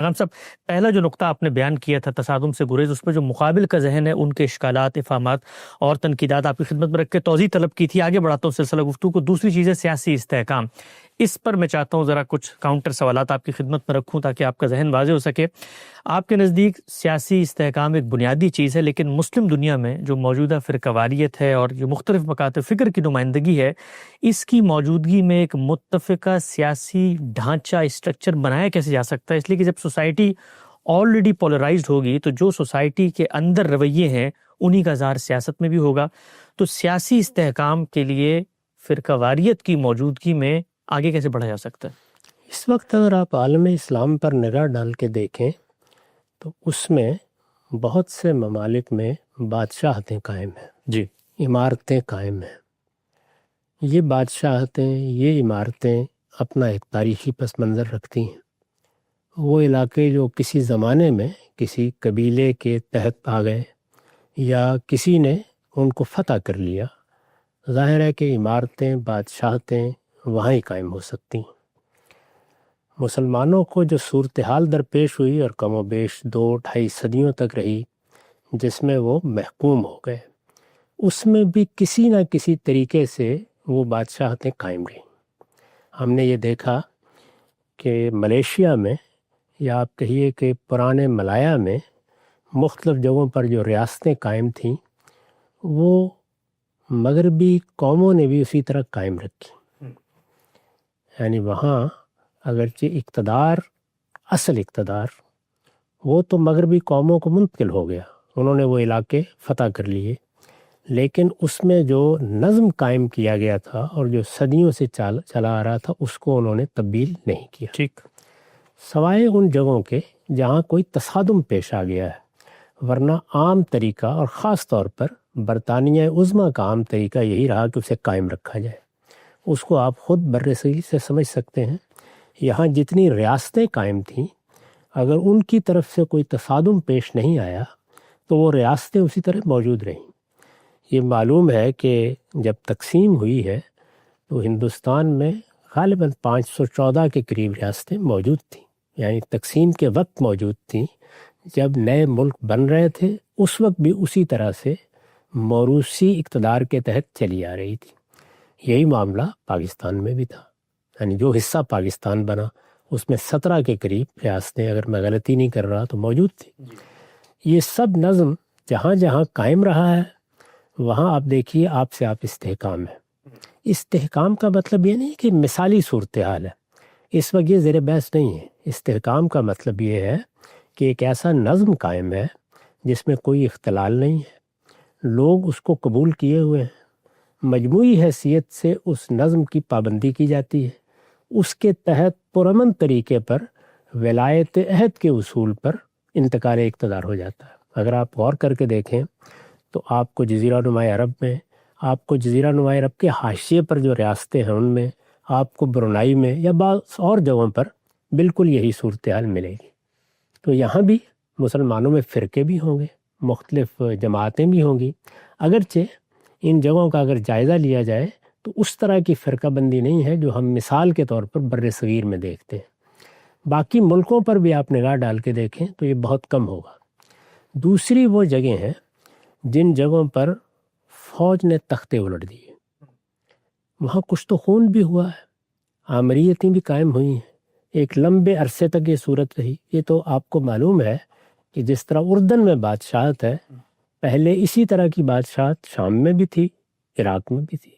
ہم صاحب، پہلا جو نقطہ آپ نے بیان کیا تھا تصادم سے گریز، اس میں جو مقابل کا ذہن ہے ان کے اشکالات، افہامات اور تنقیدات آپ کی خدمت میں رکھ کے توضیح طلب کی تھی. آگے بڑھاتا ہوں سلسلہ گفتگو کو. دوسری چیز ہے سیاسی استحکام. اس پر میں چاہتا ہوں ذرا کچھ کاؤنٹر سوالات آپ کی خدمت میں رکھوں تاکہ آپ کا ذہن واضح ہو سکے. آپ کے نزدیک سیاسی استحکام ایک بنیادی چیز ہے، لیکن مسلم دنیا میں جو موجودہ فرقہ واریت ہے اور جو مختلف مکاتب فکر کی نمائندگی ہے، اس کی موجودگی میں ایک متفقہ سیاسی ڈھانچہ، اسٹرکچر بنایا کیسے جا سکتا ہے؟ اس لیے کہ جب سوسائٹی آلریڈی پولرائزڈ ہوگی تو جو سوسائٹی کے اندر رویے ہیں انہی کا اظہار سیاست میں بھی ہوگا. تو سیاسی استحکام کے لیے فرقہ واریت کی موجودگی میں آگے کیسے بڑھا جا سکتا ہے؟ اس وقت اگر آپ عالم اسلام پر نگاہ ڈال کے دیکھیں تو اس میں بہت سے ممالک میں بادشاہتیں قائم ہیں، جی، عمارتیں قائم ہیں. یہ بادشاہتیں، یہ عمارتیں اپنا ایک تاریخی پس منظر رکھتی ہیں. وہ علاقے جو کسی زمانے میں کسی قبیلے کے تحت آ گئے یا کسی نے ان کو فتح کر لیا، ظاہر ہے کہ عمارتیں، بادشاہتیں وہاں ہی قائم ہو سکتی ہیں. مسلمانوں کو جو صورتحال درپیش ہوئی اور کم و بیش 2-2.5 صدیوں تک رہی، جس میں وہ محکوم ہو گئے، اس میں بھی کسی نہ کسی طریقے سے وہ بادشاہتیں قائم رہیں. ہم نے یہ دیکھا کہ ملیشیا میں، یا آپ کہیے کہ پرانے ملایا میں، مختلف جگہوں پر جو ریاستیں قائم تھیں وہ مغربی قوموں نے بھی اسی طرح قائم رکھی. یعنی وہاں اگرچہ اقتدار، اصل اقتدار وہ تو مغربی قوموں کو منتقل ہو گیا، انہوں نے وہ علاقے فتح کر لیے، لیکن اس میں جو نظم قائم کیا گیا تھا اور جو صدیوں سے چلا آ رہا تھا اس کو انہوں نے تبدیل نہیں کیا. ٹھیک، سوائے ان جگہوں کے جہاں کوئی تصادم پیش آ گیا ہے، ورنہ عام طریقہ اور خاص طور پر برطانیہ عظمیٰ کا عام طریقہ یہی رہا کہ اسے قائم رکھا جائے. اس کو آپ خود برصغیر سے سمجھ سکتے ہیں. یہاں جتنی ریاستیں قائم تھیں، اگر ان کی طرف سے کوئی تصادم پیش نہیں آیا تو وہ ریاستیں اسی طرح موجود رہیں. یہ معلوم ہے کہ جب تقسیم ہوئی ہے تو ہندوستان میں غالباً 514 کے قریب ریاستیں موجود تھیں، یعنی تقسیم کے وقت موجود تھیں. جب نئے ملک بن رہے تھے اس وقت بھی اسی طرح سے موروثی اقتدار کے تحت چلی آ رہی تھی. یہی معاملہ پاکستان میں بھی تھا. یعنی جو حصہ پاکستان بنا اس میں 17 کے قریب ریاستیں، اگر میں غلطی نہیں کر رہا تو موجود تھی. یہ سب نظم جہاں جہاں قائم رہا ہے وہاں آپ دیکھیے آپ استحکام ہے. استحکام کا مطلب یہ نہیں کہ مثالی صورتحال ہے، اس وقت یہ زیر بحث نہیں ہے. استحکام کا مطلب یہ ہے کہ ایک ایسا نظم قائم ہے جس میں کوئی اختلال نہیں ہے، لوگ اس کو قبول کیے ہوئے ہیں، مجموعی حیثیت سے اس نظم کی پابندی کی جاتی ہے، اس کے تحت پرامن طریقے پر ولایت عہد کے اصول پر انتقال اقتدار ہو جاتا ہے. اگر آپ غور کر کے دیکھیں تو آپ کو جزیرہ نما عرب میں، آپ کو جزیرہ نما عرب کے حاشیے پر جو ریاستیں ہیں ان میں، آپ کو برونائی میں یا بعض اور جگہوں پر بالکل یہی صورتحال ملے گی. تو یہاں بھی مسلمانوں میں فرقے بھی ہوں گے، مختلف جماعتیں بھی ہوں گی، اگرچہ ان جگہوں کا اگر جائزہ لیا جائے تو اس طرح کی فرقہ بندی نہیں ہے جو ہم مثال کے طور پر بر صغیر میں دیکھتے ہیں. باقی ملکوں پر بھی آپ نگاہ ڈال کے دیکھیں تو یہ بہت کم ہوگا. دوسری وہ جگہیں ہیں جن جگہوں پر فوج نے تختے الٹ دیے، وہاں کچھ تو خون بھی ہوا ہے، آمریتیں بھی قائم ہوئی ہیں، ایک لمبے عرصے تک یہ صورت رہی. یہ تو آپ کو معلوم ہے کہ جس طرح اردن میں بادشاہت ہے، پہلے اسی طرح کی بادشاہت شام میں بھی تھی، عراق میں بھی تھی،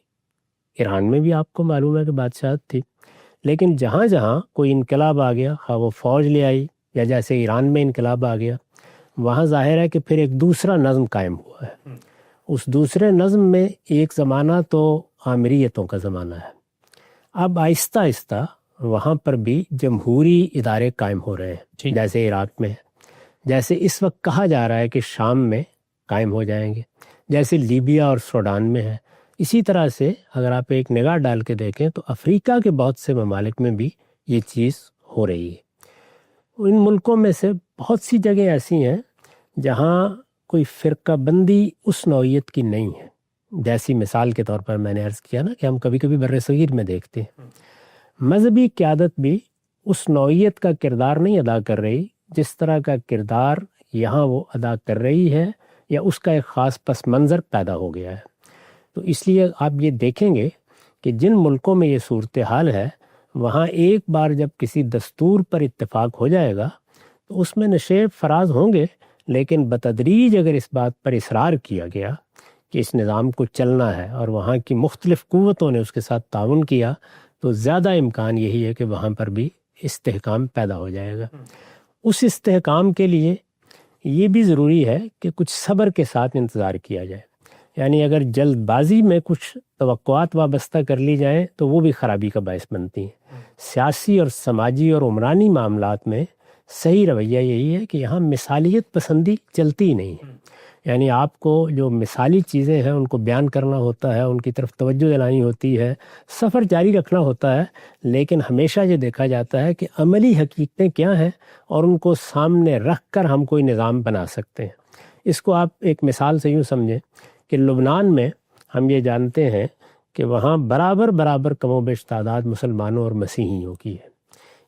ایران میں بھی آپ کو معلوم ہے کہ بادشاہت تھی. لیکن جہاں جہاں کوئی انقلاب آ گیا، خواہ وہ فوج لے آئی یا جیسے ایران میں انقلاب آ گیا، وہاں ظاہر ہے کہ پھر ایک دوسرا نظم قائم ہوا ہے. اس دوسرے نظم میں ایک زمانہ تو آمریتوں کا زمانہ ہے. اب آہستہ آہستہ وہاں پر بھی جمہوری ادارے قائم ہو رہے ہیں، جیسے عراق میں، جیسے اس وقت کہا جا رہا ہے کہ شام میں قائم ہو جائیں گے، جیسے لیبیا اور سوڈان میں ہے. اسی طرح سے اگر آپ ایک نگاہ ڈال کے دیکھیں تو افریقہ کے بہت سے ممالک میں بھی یہ چیز ہو رہی ہے. ان ملکوں میں سے بہت سی جگہیں ایسی ہیں جہاں کوئی فرقہ بندی اس نوعیت کی نہیں ہے. جیسی مثال کے طور پر میں نے عرض کیا نا کہ ہم کبھی کبھی بر صغیر میں دیکھتے ہیں. مذہبی قیادت بھی اس نوعیت کا کردار نہیں ادا کر رہی جس طرح کا کردار یہاں وہ ادا کر رہی ہے، یا اس کا ایک خاص پس منظر پیدا ہو گیا ہے۔ تو اس لیے آپ یہ دیکھیں گے کہ جن ملکوں میں یہ صورتحال ہے، وہاں ایک بار جب کسی دستور پر اتفاق ہو جائے گا تو اس میں نشیب فراز ہوں گے، لیکن بتدریج اگر اس بات پر اصرار کیا گیا کہ اس نظام کو چلنا ہے اور وہاں کی مختلف قوتوں نے اس کے ساتھ تعاون کیا، تو زیادہ امکان یہی ہے کہ وہاں پر بھی استحکام پیدا ہو جائے گا۔ اس استحکام کے لیے یہ بھی ضروری ہے کہ کچھ صبر کے ساتھ انتظار کیا جائے، یعنی اگر جلد بازی میں کچھ توقعات وابستہ کر لی جائیں تو وہ بھی خرابی کا باعث بنتی ہیں۔ سیاسی اور سماجی اور عمرانی معاملات میں صحیح رویہ یہی ہے کہ یہاں مثالیت پسندی چلتی ہی نہیں ہے، یعنی آپ کو جو مثالی چیزیں ہیں ان کو بیان کرنا ہوتا ہے، ان کی طرف توجہ دلانی ہوتی ہے، سفر جاری رکھنا ہوتا ہے، لیکن ہمیشہ یہ دیکھا جاتا ہے کہ عملی حقیقتیں کیا ہیں اور ان کو سامنے رکھ کر ہم کوئی نظام بنا سکتے ہیں۔ اس کو آپ ایک مثال سے یوں سمجھیں کہ لبنان میں ہم یہ جانتے ہیں کہ وہاں برابر کم و بیش تعداد مسلمانوں اور مسیحیوں کی ہے۔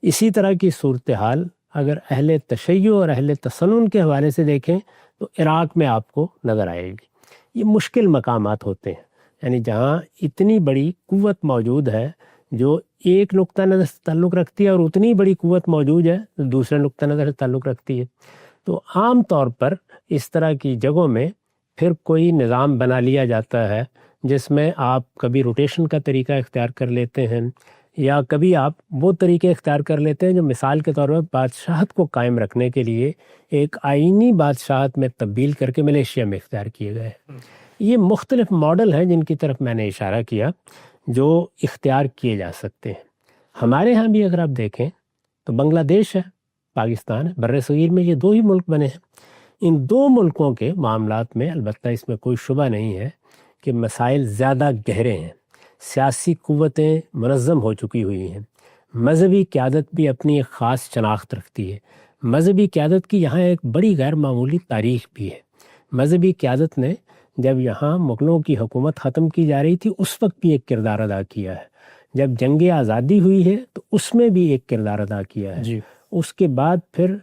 اسی طرح کی صورتحال اگر اہل تشیع اور اہل تسنن کے حوالے سے دیکھیں تو عراق میں آپ کو نظر آئے گی۔ یہ مشکل مقامات ہوتے ہیں، یعنی جہاں اتنی بڑی قوت موجود ہے جو ایک نقطہ نظر سے تعلق رکھتی ہے اور اتنی بڑی قوت موجود ہے جو دوسرے نقطہ نظر سے تعلق رکھتی ہے۔ تو عام طور پر اس طرح کی جگہوں میں پھر کوئی نظام بنا لیا جاتا ہے جس میں آپ کبھی روٹیشن کا طریقہ اختیار کر لیتے ہیں، یا کبھی آپ وہ طریقے اختیار کر لیتے ہیں جو مثال کے طور پر بادشاہت کو قائم رکھنے کے لیے ایک آئینی بادشاہت میں تبدیل کر کے ملیشیا میں اختیار کیے گئے ہیں۔ یہ مختلف ماڈل ہیں جن کی طرف میں نے اشارہ کیا جو اختیار کیے جا سکتے ہیں۔ ہمارے ہاں بھی اگر آپ دیکھیں تو بنگلہ دیش ہے، پاکستان ہے، بر صغیر میں یہ دو ہی ملک بنے ہیں۔ ان دو ملکوں کے معاملات میں البتہ اس میں کوئی شبہ نہیں ہے کہ مسائل زیادہ گہرے ہیں، سیاسی قوتیں منظم ہو چکی ہوئی ہیں، مذہبی قیادت بھی اپنی ایک خاص شناخت رکھتی ہے۔ مذہبی قیادت کی یہاں ایک بڑی غیر معمولی تاریخ بھی ہے۔ مذہبی قیادت نے جب یہاں مغلوں کی حکومت ختم کی جا رہی تھی اس وقت بھی ایک کردار ادا کیا ہے، جب جنگ آزادی ہوئی ہے تو اس میں بھی ایک کردار ادا کیا ہے۔ اس کے بعد پھر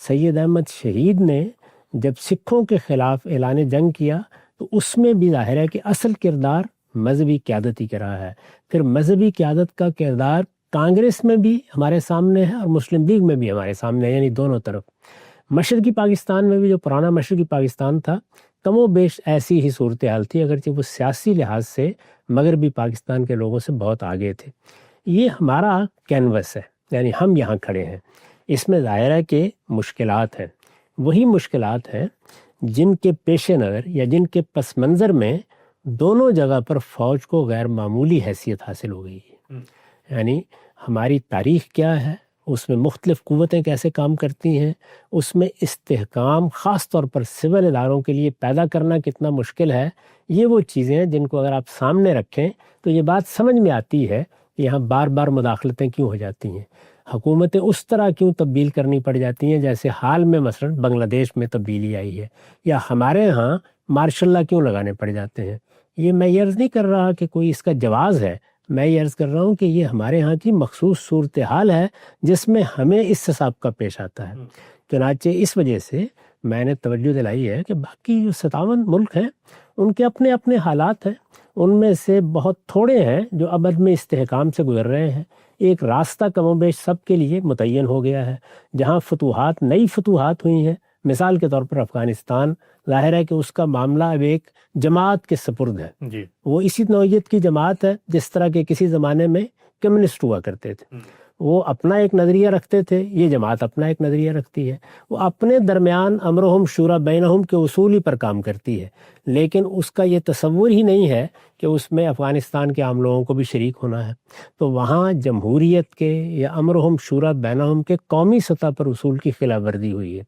سید احمد شہید نے جب سکھوں کے خلاف اعلان جنگ کیا تو اس میں بھی ظاہر ہے کہ اصل کردار مذہبی قیادت ہی کا رہا ہے۔ پھر مذہبی قیادت کا کردار کانگریس میں بھی ہمارے سامنے ہے اور مسلم لیگ میں بھی ہمارے سامنے ہے، یعنی دونوں طرف۔ مشرقی پاکستان میں بھی جو پرانا مشرقی پاکستان تھا کم و بیش ایسی ہی صورتحال تھی، اگرچہ وہ سیاسی لحاظ سے مغربی پاکستان کے لوگوں سے بہت آگے تھے۔ یہ ہمارا کینوس ہے، یعنی ہم یہاں کھڑے ہیں، اس میں ظاہر ہے کہ مشکلات ہیں، وہی مشکلات ہیں جن کے پیش نظر یا جن کے پس منظر میں دونوں جگہ پر فوج کو غیر معمولی حیثیت حاصل ہو گئی ہے۔ یعنی ہماری تاریخ کیا ہے، اس میں مختلف قوتیں کیسے کام کرتی ہیں، اس میں استحکام خاص طور پر سول اداروں کے لیے پیدا کرنا کتنا مشکل ہے، یہ وہ چیزیں ہیں جن کو اگر آپ سامنے رکھیں تو یہ بات سمجھ میں آتی ہے کہ یہاں بار بار مداخلتیں کیوں ہو جاتی ہیں، حکومتیں اس طرح کیوں تبدیل کرنی پڑ جاتی ہیں جیسے حال میں مثلا بنگلہ دیش میں تبدیلی آئی ہے، یا ہمارے ہاں مارشل لا کیوں لگانے پڑ جاتے ہیں۔ یہ میں یہ عرض نہیں کر رہا کہ کوئی اس کا جواز ہے، میں یہ عرض کر رہا ہوں کہ یہ ہمارے ہاں کی مخصوص صورتحال ہے جس میں ہمیں اس حساب کا پیش آتا ہے۔ چنانچہ اس وجہ سے میں نے توجہ دلائی ہے کہ باقی جو 57 ملک ہیں ان کے اپنے اپنے حالات ہیں، ان میں سے بہت تھوڑے ہیں جو اب عدم استحکام سے گزر رہے ہیں۔ ایک راستہ کم و بیش سب کے لیے متعین ہو گیا ہے، جہاں فتوحات نئی فتوحات ہوئی ہیں، مثال کے طور پر افغانستان، ظاہر ہے کہ اس کا معاملہ اب ایک جماعت کے سپرد ہے۔ وہ اسی نوعیت کی جماعت ہے جس طرح کے کسی زمانے میں کمیونسٹ ہوا کرتے تھے، وہ اپنا ایک نظریہ رکھتے تھے، یہ جماعت اپنا ایک نظریہ رکھتی ہے، وہ اپنے درمیان امرہم شورا بینہم کے اصول ہی پر کام کرتی ہے، لیکن اس کا یہ تصور ہی نہیں ہے کہ اس میں افغانستان کے عام لوگوں کو بھی شریک ہونا ہے۔ تو وہاں جمہوریت کے یا امرہم شورا بینہم کے قومی سطح پر اصول کی خلاف ورزی ہوئی ہے۔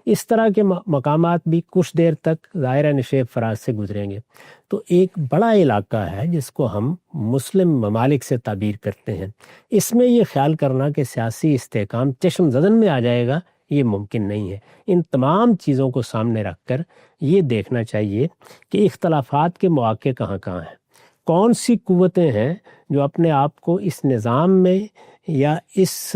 اس طرح کے مقامات بھی کچھ دیر تک ظاہرہ نشیب فراز سے گزریں گے۔ تو ایک بڑا علاقہ ہے جس کو ہم مسلم ممالک سے تعبیر کرتے ہیں، اس میں یہ خیال کرنا کہ سیاسی استحکام چشم زدن میں آ جائے گا یہ ممکن نہیں ہے۔ ان تمام چیزوں کو سامنے رکھ کر یہ دیکھنا چاہیے کہ اختلافات کے مواقع کہاں کہاں ہیں، کون سی قوتیں ہیں جو اپنے آپ کو اس نظام میں یا اس